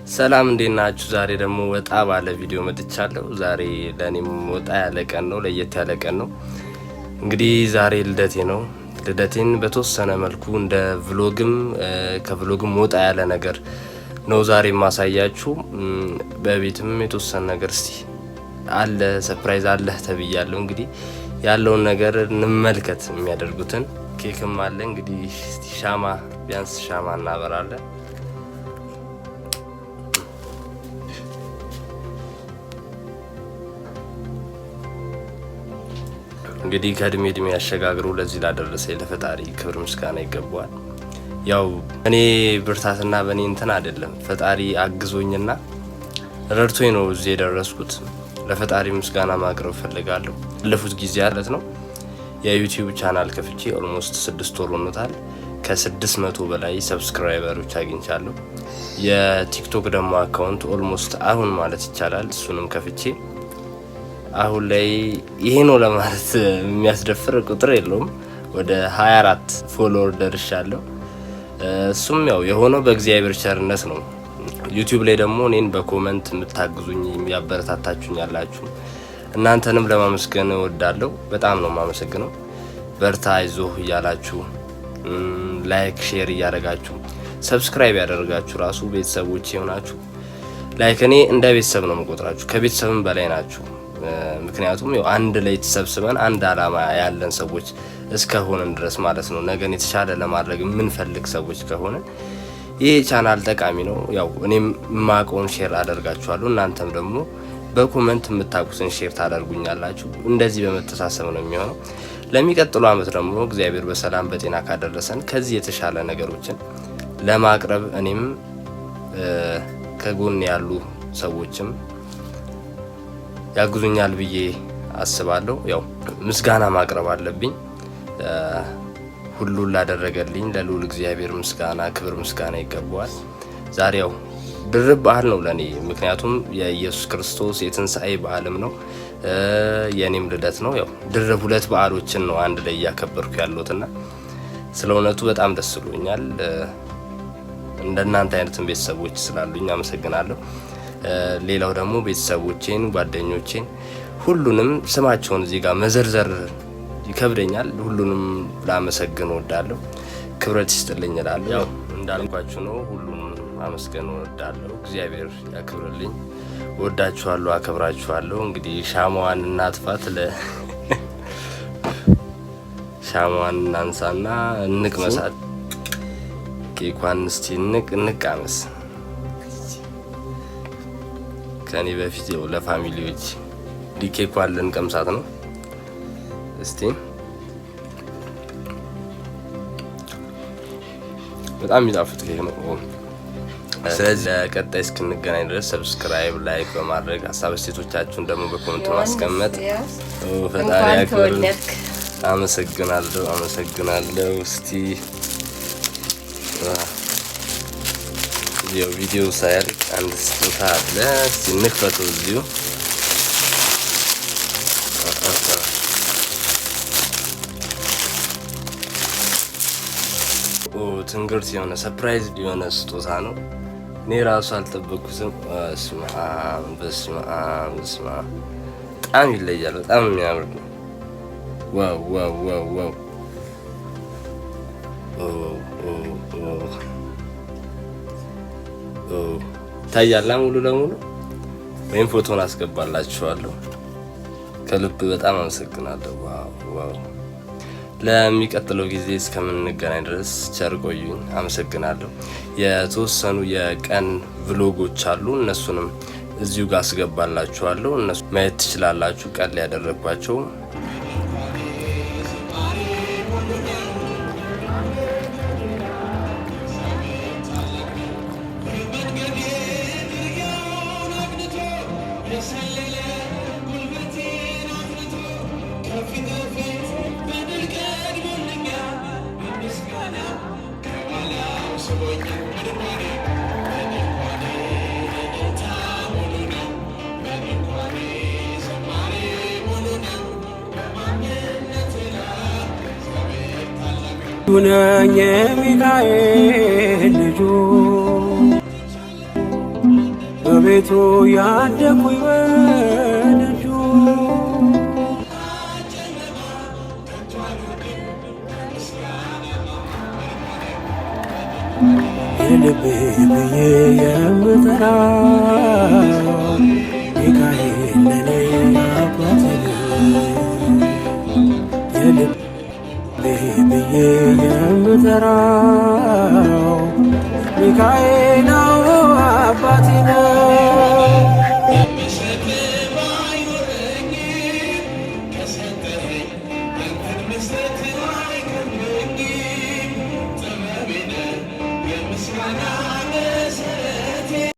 ሰላም እንዴት ናችሁ? ዛሬ ደግሞ ወጣ ባለ ቪዲዮ መጥቻለሁ። ዛሬ ለኔም ወጣ ያለ ቀን ነው፣ ለየት ያለ ቀን ነው። እንግዲህ ዛሬ ልደቴ ነው። ልደቴን በተወሰነ መልኩ እንደ ቭሎግም ከቭሎግም ወጣ ያለ ነገር ነው ዛሬ ማሳያችሁ። በቤትም የተወሰነ ነገር እስቲ አለ ሰርፕራይዝ አለ ተብያለሁ። እንግዲህ ያለውን ነገር እንመልከት። የሚያደርጉትን ኬክም አለ። እንግዲህ እስቲ ሻማ ቢያንስ ሻማ እናበራለን። እንግዲህ ከእድሜ ያሸጋግሩ ለዚህ ላደረሰኝ ለፈጣሪ ክብር ምስጋና ይገባዋል። ያው እኔ ብርታትና በእኔ እንትን አይደለም፣ ፈጣሪ አግዞኝና ረድቶኝ ነው እዚህ የደረስኩት። ለፈጣሪ ምስጋና ማቅረብ ፈልጋለሁ። ባለፉት ጊዜያት ነው የዩቲዩብ ቻናል ከፍቼ ኦልሞስት 6 ወር ሆኖታል። ከ600 በላይ ሰብስክራይበሮች አግኝቻለሁ። የቲክቶክ ደግሞ አካውንት ኦልሞስት አሁን ማለት ይቻላል እሱንም ከፍቼ አሁን ላይ ይሄ ነው ለማለት የሚያስደፍር ቁጥር የለውም። ወደ 24 ፎሎወር ደርሻለሁ። እሱም ያው የሆነው በእግዚአብሔር ቸርነት ነው። ዩቲዩብ ላይ ደግሞ እኔን በኮመንት የምታግዙኝ ያበረታታችሁኝ ያላችሁ እናንተንም ለማመስገን እወዳለሁ። በጣም ነው የማመሰግነው። በርታ አይዞህ እያላችሁ ላይክ ሼር እያደረጋችሁ ሰብስክራይብ ያደረጋችሁ ራሱ ቤተሰቦች ይሆናችሁ። ላይክ እኔ እንደ ቤተሰብ ነው የምቆጥራችሁ፣ ከቤተሰብም በላይ ናችሁ። ምክንያቱም ያው አንድ ላይ ተሰብስበን አንድ አላማ ያለን ሰዎች እስከሆነን ድረስ ማለት ነው። ነገን የተሻለ ለማድረግ የምንፈልግ ሰዎች ከሆነ ይሄ ቻናል ጠቃሚ ነው። ያው እኔም የማውቀውን ሼር አደርጋችኋለሁ፣ እናንተም ደግሞ በኮመንት የምታውቁትን ሼር ታደርጉኛላችሁ። እንደዚህ በመተሳሰብ ነው የሚሆነው። ለሚቀጥለው አመት ደግሞ እግዚአብሔር በሰላም በጤና ካደረሰን ከዚህ የተሻለ ነገሮችን ለማቅረብ እኔም ከጎን ያሉ ሰዎችም ያግዙኛል ብዬ አስባለሁ። ያው ምስጋና ማቅረብ አለብኝ። ሁሉን ላደረገልኝ ለልዑል እግዚአብሔር ምስጋና ክብር ምስጋና ይገባዋል። ዛሬ ያው ድርብ በዓል ነው ለኔ፣ ምክንያቱም የኢየሱስ ክርስቶስ የትንሣኤ በዓልም ነው፣ የኔም ልደት ነው። ያው ድርብ 2 በዓሎችን ነው አንድ ላይ እያከበርኩ ያለሁትና ስለ እውነቱ በጣም ደስ ብሎኛል። እንደናንተ አይነትን ቤተሰቦች ስላሉኝ አመሰግናለሁ። ሌላው ደግሞ ቤተሰቦቼን ጓደኞቼን ሁሉንም ስማቸውን እዚህ ጋር መዘርዘር ይከብደኛል። ሁሉንም ላመሰግን እወዳለሁ። ክብረት ይስጥልኝ እላለሁ። ያው እንዳልኳችሁ ነው፣ ሁሉንም አመስገን እወዳለሁ። እግዚአብሔር ያክብርልኝ። እወዳችኋለሁ፣ አከብራችኋለሁ። እንግዲህ ሻማዋን እናጥፋት። ሻማዋን እናንሳና እንቅመሳት። ኬኳን እስቲ እንቃመስ። ከኔ በፊት ያው ለፋሚሊዎች ኬኳን ልንቀምሳት ነው። እስቲ በጣም የሚጣፍጥ ኬክ ነው። ስለዚህ ለቀጣይ እስክንገናኝ ድረስ ሰብስክራይብ፣ ላይክ በማድረግ ሀሳብ አስተያየቶቻችሁን ደግሞ በኮሜንት ማስቀመጥ። ፈጣሪ ያክብር። አመሰግናለሁ። እስቲ ያው ቪዲዮ ሳያልቅ አንድ ስጦታ አለ። እስቲ እንክፈተው። እዚሁ ትንግርት የሆነ ሰርፕራይዝ የሆነ ስጦታ ነው። እኔ ራሱ አልጠበቅኩትም። በስመ አብ በጣም ይለያል። በጣም የሚያምር ነው። ዋው ታያላ ሙሉ ለሙሉ ወይም ፎቶን አስገባላችኋለሁ። ከልብ በጣም አመሰግናለሁ። ዋው ለሚቀጥለው ጊዜ እስከምንገናኝ ድረስ ቸር ቆዩኝ። አመሰግናለሁ። የተወሰኑ የቀን ቭሎጎች አሉ፣ እነሱንም እዚሁ ጋር አስገባላችኋለሁ። እነሱ ማየት ትችላላችሁ። ቀን ያደረኳቸው ነኝ የሚካኤል ልጁ በቤቱ ያደኩኝ በደጁ የልቤ ብዬ የምጠራው ሚካኤል ለኔ አባቴ የልቤ ብዬ የምጠራው ሚካኤል ነው አባቴ ነው።